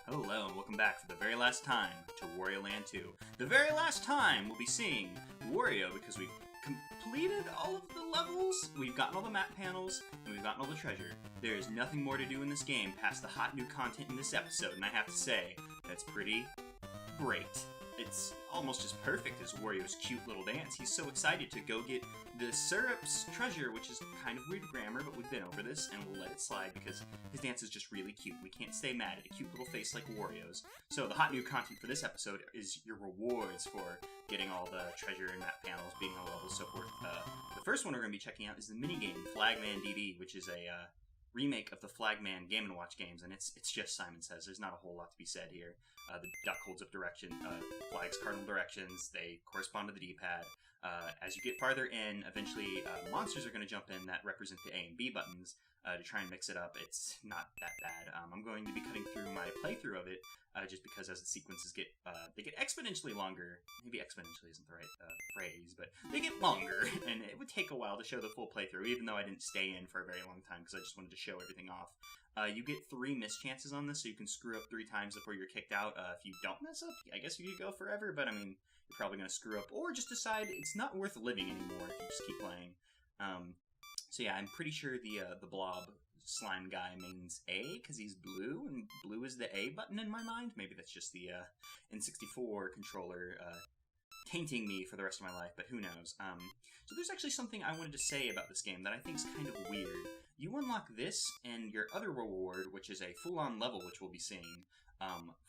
Hello and welcome back for the very last time to Wario Land 2. The very last time we'll be seeing Wario because we've completed all of the levels, we've gotten all the map panels, and we've gotten all the treasure. There is nothing more to do in this game past the hot new content in this episode, and I have to say, that's pretty great. It's almost as perfect as Wario's cute little dance. He's so excited to go get the Syrup's treasure, which is kind of weird grammar, but we've been over this, and we'll let it slide because his dance is just really cute. We can't stay mad at a cute little face like Wario's. So the hot new content for this episode is your rewards for getting all the treasure and map panels, being on levels, so forth. The first one we're going to be checking out is the minigame, Flagman TV, which is a remake of the Flagman Game & Watch games, and it's just Simon Says. There's not a whole lot to be said here. The duck holds up direction, flags cardinal directions, they correspond to the D-pad. As you get farther in, eventually monsters are going to jump in that represent the A and B buttons to try and mix it up. It's not that bad. I'm going to be cutting through my playthrough of it just because as the sequences get, they get exponentially longer. Maybe exponentially isn't the right phrase, but they get longer, and it would take a while to show the full playthrough, even though I didn't stay in for a very long time because I just wanted to show everything off. You get 3 miss chances on this, so you can screw up 3 times before you're kicked out. If you don't mess up, I guess you could go forever, but I mean, you're probably going to screw up, or just decide it's not worth living anymore if you just keep playing. So yeah, I'm pretty sure the blob slime guy means A, because he's blue, and blue is the A button in my mind. Maybe that's just the N64 controller tainting me for the rest of my life, but who knows. So there's actually something I wanted to say about this game that I think is kind of weird. You unlock this and your other reward, which is a full-on level, which we'll be seeing,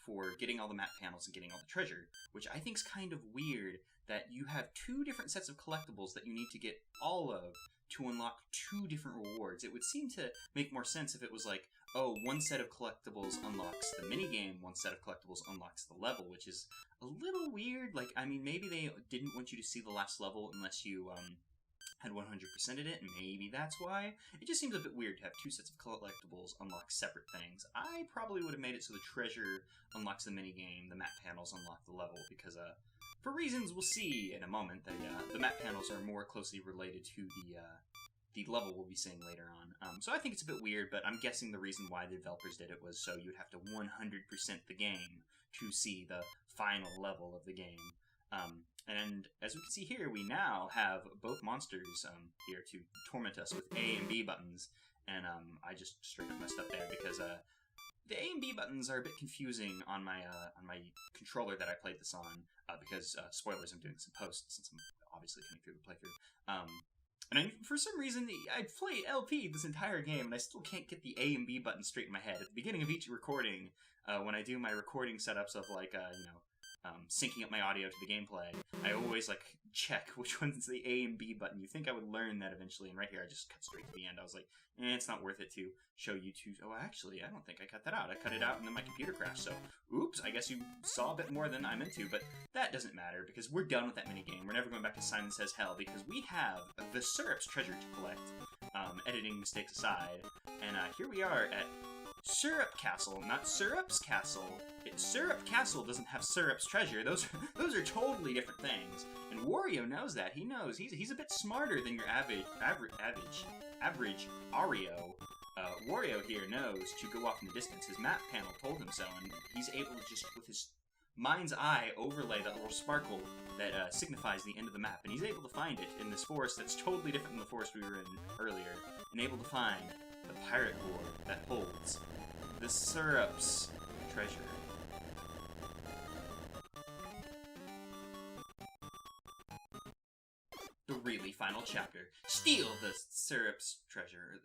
for getting all the map panels and getting all the treasure, which I think is kind of weird that you have 2 different sets of collectibles that you need to get all of to unlock 2 different rewards. It would seem to make more sense if it was like, oh, 1 set of collectibles unlocks the minigame, 1 set of collectibles unlocks the level, which is a little weird. Like, I mean, maybe they didn't want you to see the last level unless you, had 100%ed it, and maybe that's why. It just seems a bit weird to have 2 sets of collectibles unlock separate things. I probably would have made it so the treasure unlocks the minigame, the map panels unlock the level, because, for reasons we'll see in a moment, the map panels are more closely related to the level we'll be seeing later on. So I think it's a bit weird, but I'm guessing the reason why the developers did it was so you'd have to 100% the game to see the final level of the game. And as we can see here, we now have both monsters here to torment us with A and B buttons, and I just straight up messed up there because the A and B buttons are a bit confusing on my controller that I played this on because spoilers, I'm doing this in post since I'm obviously coming through the playthrough. And for some reason, I played LP this entire game, and I still can't get the A and B buttons straight in my head. At the beginning of each recording, when I do my recording setups of like syncing up my audio to the gameplay, I always like check which one's the A and B button. You think I would learn that eventually, and right here I just cut straight to the end. I was like, it's not worth it to show you two. Oh, actually, I don't think I cut that out. I cut it out and then my computer crashed, so oops, I guess you saw a bit more than I'm into, but that doesn't matter because we're done with that minigame. We're never going back to Simon Says Hell because we have the Syrup's treasure to collect, editing mistakes aside, and here we are at Syrup Castle, not Syrup's Castle. Syrup Castle doesn't have Syrup's treasure. Those are totally different things. And Wario knows that. He knows. He's a bit smarter than your average Wario. Wario here knows to go off in the distance. His map panel told him so, and he's able to just, with his mind's eye, overlay that little sparkle that signifies the end of the map. And he's able to find it in this forest that's totally different than the forest we were in earlier, and able to find the pirate board that holds the Syrup's treasure. The really final chapter. Steal the Syrup's treasure.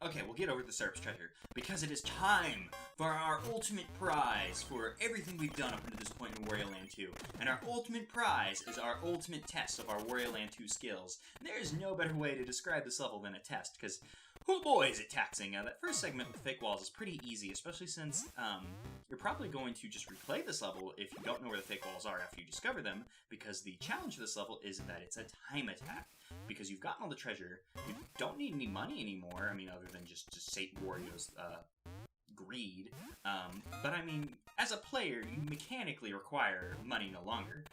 Okay, we'll get over the Syrup's treasure, because it is time for our ultimate prize for everything we've done up until this point in Wario Land 2. And our ultimate prize is our ultimate test of our Wario Land 2 skills. And there is no better way to describe this level than a test, because oh boy, is it taxing. That first segment with fake walls is pretty easy, especially since you're probably going to just replay this level if you don't know where the fake walls are after you discover them, because the challenge of this level is that it's a time attack. Because you've gotten all the treasure, you don't need any money anymore, I mean, other than just to sate Wario's greed. But I mean, as a player, you mechanically require money no longer.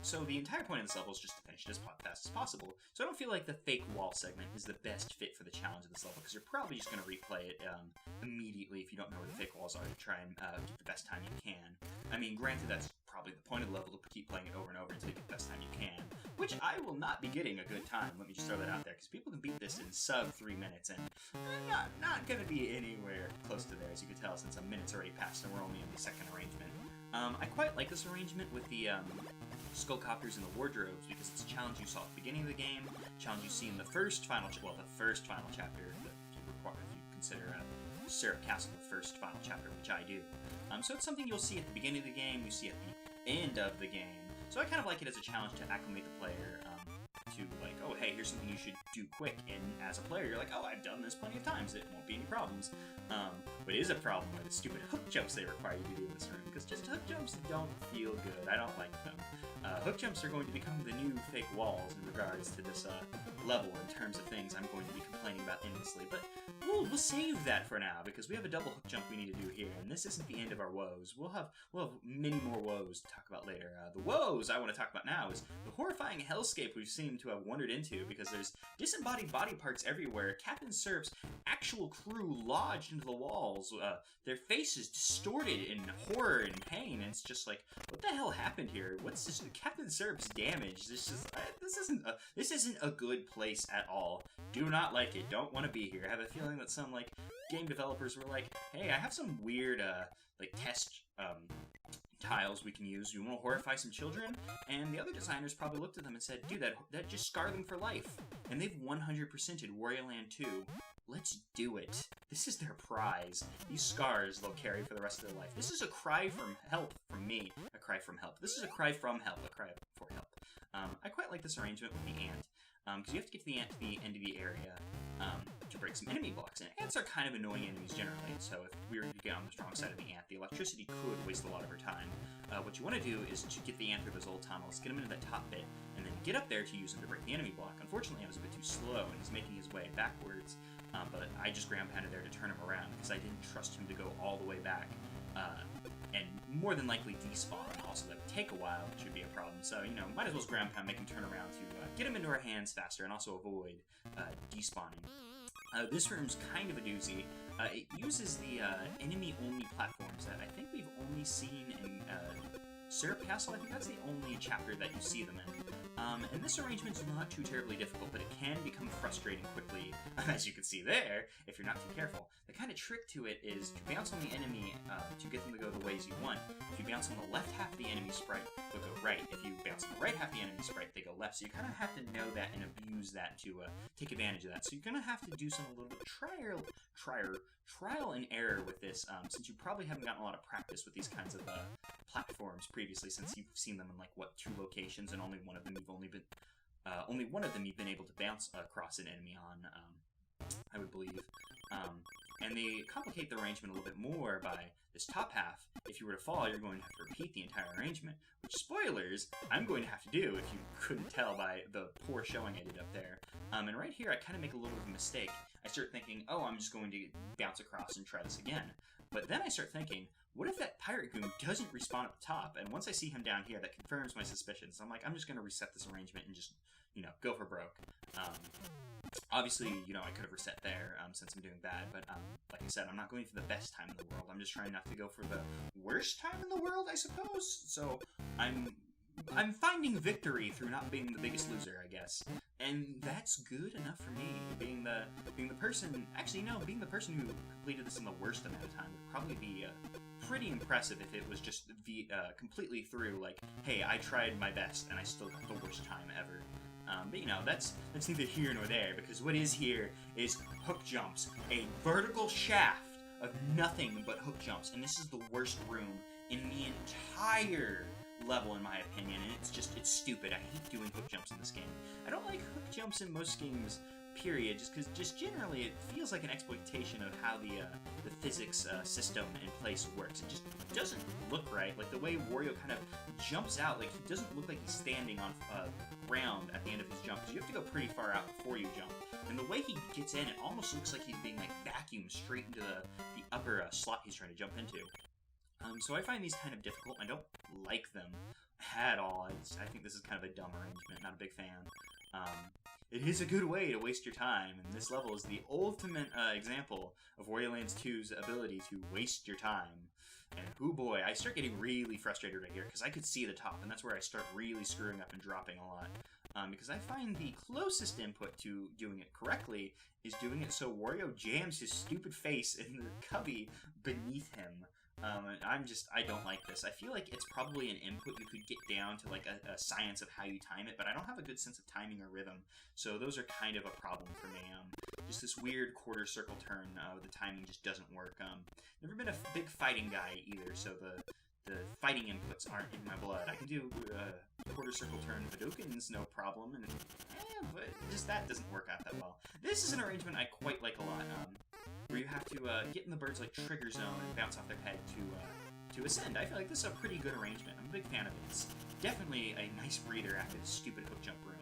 So the entire point of this level is just to finish it as fast as possible. So I don't feel like the fake wall segment is the best fit for the challenge of this level, because you're probably just going to replay it immediately if you don't know where the fake walls are to try and get the best time you can. I mean, granted, that's probably the point of the level, to keep playing it over and over until you get the best time you can, which I will not be getting a good time, let me just throw that out there, because people can beat this in sub 3 minutes, and I'm not going to be anywhere close to there, as you can tell, since a minute's already passed and we're only in the second arrangement. I quite like this arrangement with the skullcopters and the wardrobes, because it's a challenge you saw at the beginning of the game, challenge you see in the first final chapter, that if you consider Syrup Castle the first final chapter, which I do. So it's something you'll see at the beginning of the game, you see at the end of the game. So I kind of like it as a challenge to acclimate the player to, like, oh, hey, here's something you should do quick. And as a player, you're like, oh, I've done this plenty of times. It won't be any problems. But it is a problem are the stupid hook jumps they require you to do in this room, because just hook jumps don't feel good. I don't like them. Hook jumps are going to become the new fake walls in regards to this level in terms of things I'm going to be complaining about endlessly. But we'll save that for now, because we have a double hook jump we need to do here, and this isn't the end of our woes. We'll have many more woes to talk about later. The woes I want to talk about now is the horrifying hellscape we've seemed to have wandered into, because there's disembodied body parts everywhere, Captain Syrup's actual crew lodged into the walls, their faces distorted in horror and pain, and it's just like, what the hell happened here? What's this? Captain Syrup's damage. This isn't a good place at all. Do not like it. Don't want to be here. I have a feeling that some like game developers were like, hey, I have some weird like test tiles we can use. You want to horrify some children? And the other designers probably looked at them and said, dude, that just scar them for life. And they've 100%ed Wario Land 2. Let's do it. This is their prize. These scars they'll carry for the rest of their life. This is a cry from help from me. A cry from help. This is a cry from help. A cry for help. I quite like this arrangement with the ant. Because you have to get to the ant to the end of the area to break some enemy blocks. And ants are kind of annoying enemies generally, so if we were to get on the strong side of the ant, the electricity could waste a lot of her time. What you want to do is to get the ant through those old tunnels, get him into that top bit, and then get up there to use him to break the enemy block. Unfortunately, I was a bit too slow, and he's making his way backwards, but I just ground-pounded there to turn him around, because I didn't trust him to go all the way back, and more than likely despawn. Also, that would take a while, which would be a problem. So, you know, might as well ground pound, make him turn around to get him into our hands faster, and also avoid despawning. This room's kind of a doozy. It uses the enemy-only platforms that I think we've only seen in Syrup Castle. I think that's the only chapter that you see them in. And this arrangement's not too terribly difficult, but it can become frustrating quickly, as you can see there, if you're not too careful. The kind of trick to it is to bounce on the enemy to get them to go the ways you want. If you bounce on the left half of the enemy sprite, they'll go right. If you bounce on the right half of the enemy sprite, they go left. So you kind of have to know that and abuse that to take advantage of that. So you're going to have to do some a little bit trial and error with this, since you probably haven't gotten a lot of practice with these kinds of platforms previously, since you've seen them in like what 2 locations, and only one of them you've been able to bounce across an enemy on, I would believe. And they complicate the arrangement a little bit more by this top half. If you were to fall, you're going to have to repeat the entire arrangement, which, spoilers, I'm going to have to do if you couldn't tell by the poor showing I did up there. And right here, I kind of make a little bit of a mistake. I start thinking, oh, I'm just going to bounce across and try this again. But then I start thinking, what if that pirate goon doesn't respawn at the top? And once I see him down here, that confirms my suspicions. I'm like, I'm just going to reset this arrangement and just, you know, go for broke. Obviously, you know, I could have reset there since I'm doing bad, but like I said, I'm not going for the best time in the world. I'm just trying not to go for the worst time in the world, I suppose. So I'm finding victory through not being the biggest loser, I guess. And that's good enough for me. Being the person, actually, no, being the person who completed this in the worst amount of time would probably be pretty impressive if it was just completely through, like, hey, I tried my best and I still got the worst time ever. But you know, that's neither here nor there, because what is here is hook jumps, a vertical shaft of nothing but hook jumps, and this is the worst room in the entire level, in my opinion, and it's stupid. I hate doing hook jumps in this game. I don't like hook jumps in most games, period, just generally it feels like an exploitation of how the physics system in place works. It just doesn't look right. Like the way Wario kind of jumps out, like he doesn't look like he's standing on ground at the end of his jump, because you have to go pretty far out before you jump. And the way he gets in, it almost looks like he's being like vacuumed straight into the upper slot he's trying to jump into. So I find these kind of difficult. I don't like them. at all. I think this is kind of a dumb arrangement, not a big fan. It is a good way to waste your time, and this level is the ultimate example of Wario Land 2's ability to waste your time. And oh boy, I start getting really frustrated right here, because I could see the top, and that's where I start really screwing up and dropping a lot. Because I find the closest input to doing it correctly is doing it so Wario jams his stupid face in the cubby beneath him. And I don't like this. I feel like it's probably an input you could get down to like a science of how you time it, but I don't have a good sense of timing or rhythm, so those are kind of a problem for me. Just this weird quarter circle turn, the timing just doesn't work. Never been a big fighting guy either, so the fighting inputs aren't in my blood. I can do quarter circle turn Hadokens, no problem, and but just that doesn't work out that well. This is an arrangement I quite like a lot, where you have to get in the bird's like trigger zone and bounce off their head to ascend. I feel like this is a pretty good arrangement. I'm a big fan of it. It's definitely a nice breather after the stupid hook jump room.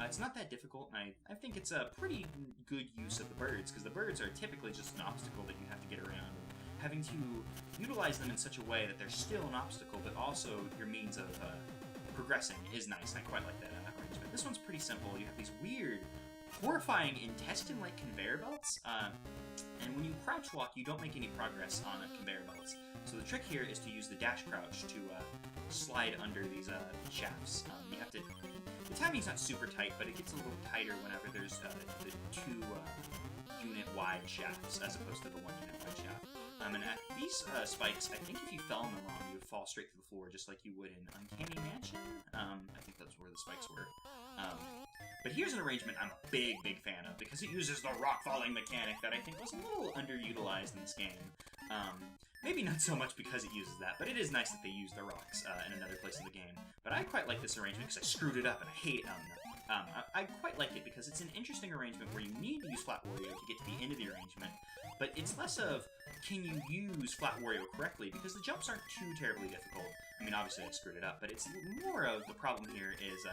It's not that difficult, and I think it's a pretty good use of the birds, because the birds are typically just an obstacle that you have to get around. Having to utilize them in such a way that they're still an obstacle, but also your means of progressing is nice, and I quite like that arrangement. This one's pretty simple. You have these weird, horrifying intestine-like conveyor belts, and when you crouch walk, you don't make any progress on conveyor belts. So the trick here is to use the dash crouch to slide under these shafts. You have to. The timing's not super tight, but it gets a little tighter whenever there's the two unit-wide shafts as opposed to the one unit-wide shaft. And at these spikes, I think if you fell on them wrong, you would fall straight to the floor, just like you would in Uncanny Mansion. I think that's where the spikes were. But here's an arrangement I'm a big fan of, because it uses the rock falling mechanic that I think was a little underutilized in this game. Maybe not so much because it uses that, but it is nice that they use the rocks in another place in the game. But I quite like this arrangement because I screwed it up and I hate it. I quite like it because it's an interesting arrangement where you need to use Flat Wario to get to the end of the arrangement, but it's less of can you use Flat Wario correctly, because the jumps aren't too terribly difficult. I mean, obviously I screwed it up, but it's more of the problem here is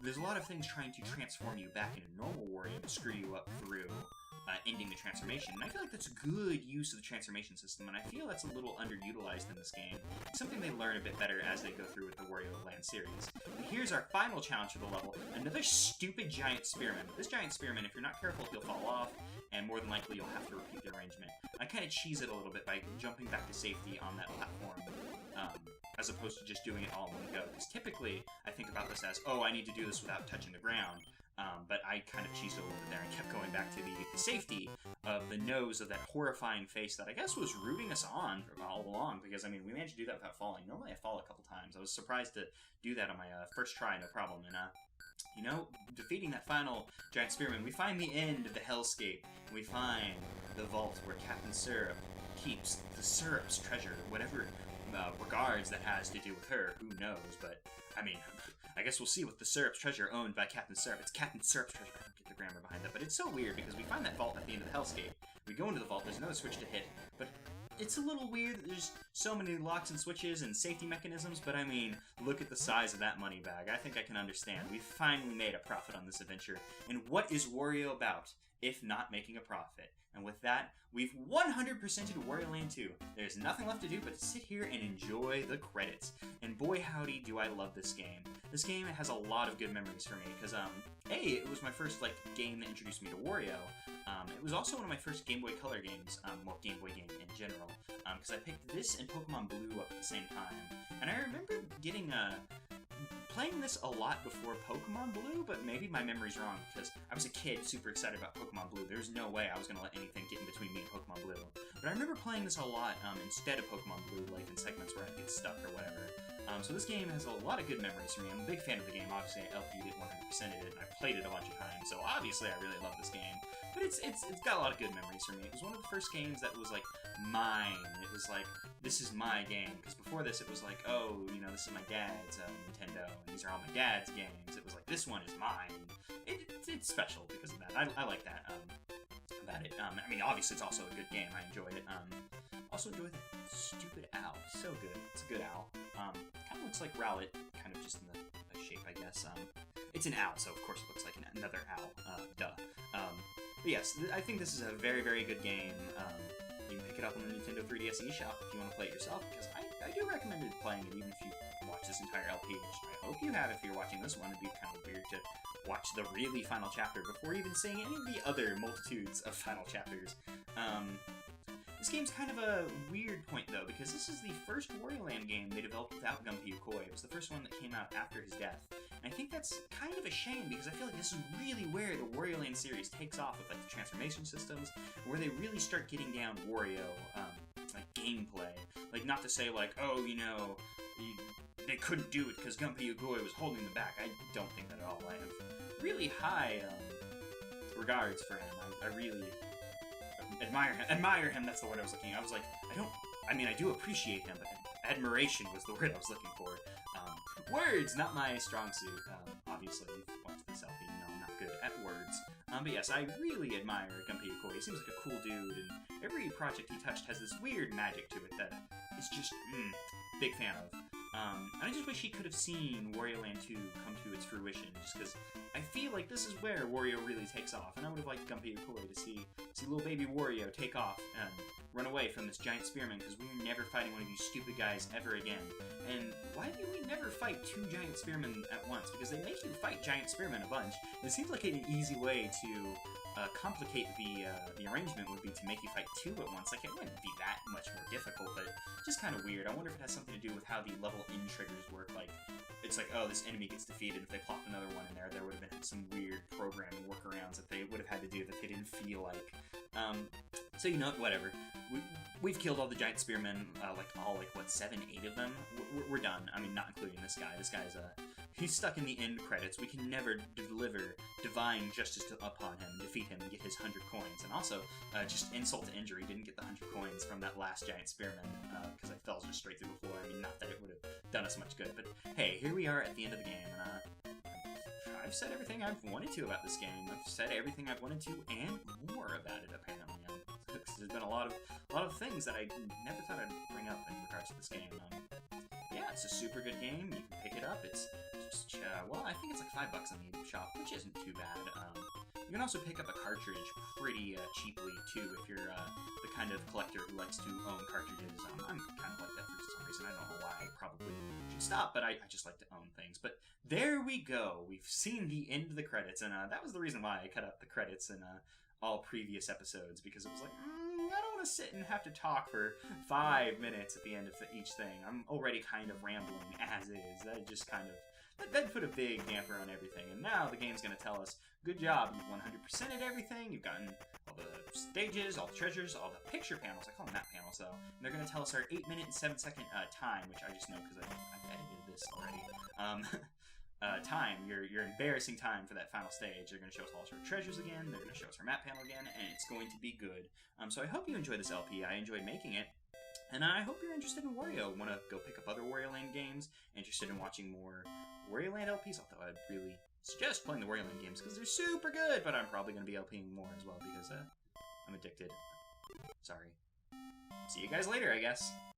there's a lot of things trying to transform you back into normal Wario to screw you up through ending the transformation. And I feel like that's a good use of the transformation system, and I feel that's a little underutilized in this game. It's something they learn a bit better as they go through with the Wario Land series. And here's our final challenge for the level, another stupid giant spearman. This giant spearman, if you're not careful, he'll fall off, and more than likely you'll have to repeat the arrangement. I kind of cheese it a little bit by jumping back to safety on that platform, as opposed to just doing it all in one go. Because typically, I think about this as, oh, I need to do this without touching the ground. But I kind of cheesed it a little bit there and kept going back to the safety of the nose of that horrifying face that I guess was rooting us on all along, because, I mean, we managed to do that without falling. Normally I fall a couple times. I was surprised to do that on my first try, no problem. And, you know, defeating that final giant spearman, we find the end of the hellscape. We find the vault where Captain Syrup keeps the Syrup's treasure, whatever regards that has to do with her, who knows, but, I mean, I guess we'll see with the Syrup's treasure owned by Captain Syrup. It's Captain Syrup's treasure. I don't get the grammar behind that, but it's so weird because we find that vault at the end of the hellscape. We go into the vault, there's another switch to hit, but it's a little weird that there's so many locks and switches and safety mechanisms, but I mean, look at the size of that money bag. I think I can understand. We finally made a profit on this adventure, and what is Wario about if not making a profit? And with that, we've 100%ed Wario Land 2. There's nothing left to do but to sit here and enjoy the credits. And boy howdy do I love this game. This game has a lot of good memories for me, because, A, it was my first, game that introduced me to Wario. It was also one of my first Game Boy Color games, well, Game Boy game in general, because I picked this and Pokemon Blue up at the same time. And I remember playing this a lot before Pokemon Blue, but maybe my memory's wrong, because I was a kid super excited about Pokemon Blue. There's no way I was going to let anything get in between me and Pokemon Blue. But I remember playing this a lot instead of Pokemon Blue, like in segments where I'd get stuck or whatever. So this game has a lot of good memories for me. I'm a big fan of the game. Obviously, I LP'd it 100%ed it, and I played it a bunch of times, so obviously I really love this game. But it's got a lot of good memories for me. It was one of the first games that was, mine. It was like, this is my game. Because before this, it was like, oh, you know, this is my dad's Nintendo, and these are all my dad's games. It was like, this one is mine. It's special because of that. I like that about it. I mean, obviously, it's also a good game. I enjoy it. Also enjoy the stupid owl. So good. It's a good owl. Kind of looks like Rowlet, kind of just in the shape, I guess. It's an owl, so of course it looks like another owl. Duh. But yes, I think this is a very, very good game. You can pick it up on the Nintendo 3DS eShop if you want to play it yourself, because I do recommend playing it, even if you watch this entire LP, which I hope you have if you're watching this one. It'd be kind of weird to watch the really final chapter before even seeing any of the other multitudes of final chapters. This game's kind of a weird point, though, because this is the first Wario Land game they developed without Gunpei Yokoi. It was the first one that came out after his death. And I think that's kind of a shame, because I feel like this is really where the Wario Land series takes off with, like, the transformation systems, where they really start getting down Wario, like, gameplay. Like, not to say, like, oh, you know, they couldn't do it because Gunpei Yokoi was holding them back. I don't think that at all. I have really high, regards for him. I really admire him, that's the word I was looking at. I was like, I do appreciate him, but admiration was the word I was looking for. Words, not my strong suit. Obviously, if you've watched this LP, you know I'm not good at words. But yes, I really admire Gunpei Yokoi. He seems like a cool dude, and every project he touched has this weird magic to it that is just, big fan of. And I just wish he could have seen Wario Land 2 come to its fruition, just because I feel like this is where Wario really takes off, and I would have liked Gunpei Yokoi to see little baby Wario take off and run away from this giant spearman, because we're never fighting one of you stupid guys ever again. And why do we never fight two giant spearmen at once? Because they make you fight giant spearmen a bunch. It seems like an easy way to complicate the arrangement would be to make you fight two at once. Like, it wouldn't be that much more difficult, but just kind of weird. I wonder if it has something to do with how the level in triggers work. Like, it's like, oh, this enemy gets defeated. If they plopped another one in there, there would have been some weird programming workarounds that they would have had to do that they didn't feel like. So, you know, whatever. We've killed all the giant spearmen, what, 7, 8 of them? We're done. I mean, not including this guy. This guy's, he's stuck in the end credits. We can never deliver divine justice upon him, defeat him, and get his 100 coins. And also, just insult to injury, didn't get the 100 coins from that last giant spearman, because I fell just straight through the floor. I mean, not that it would have done us much good, but hey, here we are at the end of the game, and I've said everything I've wanted to about this game. I've said everything I've wanted to, and more about it, apparently. There's been a lot of things that I never thought I'd bring up in regards to this game. Yeah, it's a super good game. You can pick it up. It's just, well, I think it's like $5 in the shop, which isn't too bad. You can also pick up a cartridge pretty cheaply, too, if you're the kind of collector who likes to own cartridges. I'm kind of like that for some reason. I don't know why. I probably should stop, but I just like to own things. But there we go. We've seen the end of the credits, and that was the reason why I cut out the credits in all previous episodes, because it was like, I don't want to sit and have to talk for 5 minutes at the end of each thing. I'm already kind of rambling as is. That just kind of, that put a big damper on everything. And now the game's going to tell us, good job, you've 100%ed everything, you've gotten all the stages, all the treasures, all the picture panels, I call them map panels though, and they're going to tell us our 8-minute and 7-second time, which I just know because I've edited this already. Time, your embarrassing time for that final stage. They're going to show us all our treasures again, they're going to show us our map panel again, and it's going to be good. So I hope you enjoyed this LP, I enjoyed making it, and I hope you're interested in Wario. Want to go pick up other Wario Land games, interested in watching more Wario Land LPs, although I'd really suggest playing the Wario Land games because they're super good, but I'm probably going to be LPing more as well because I'm addicted. Sorry. See you guys later, I guess.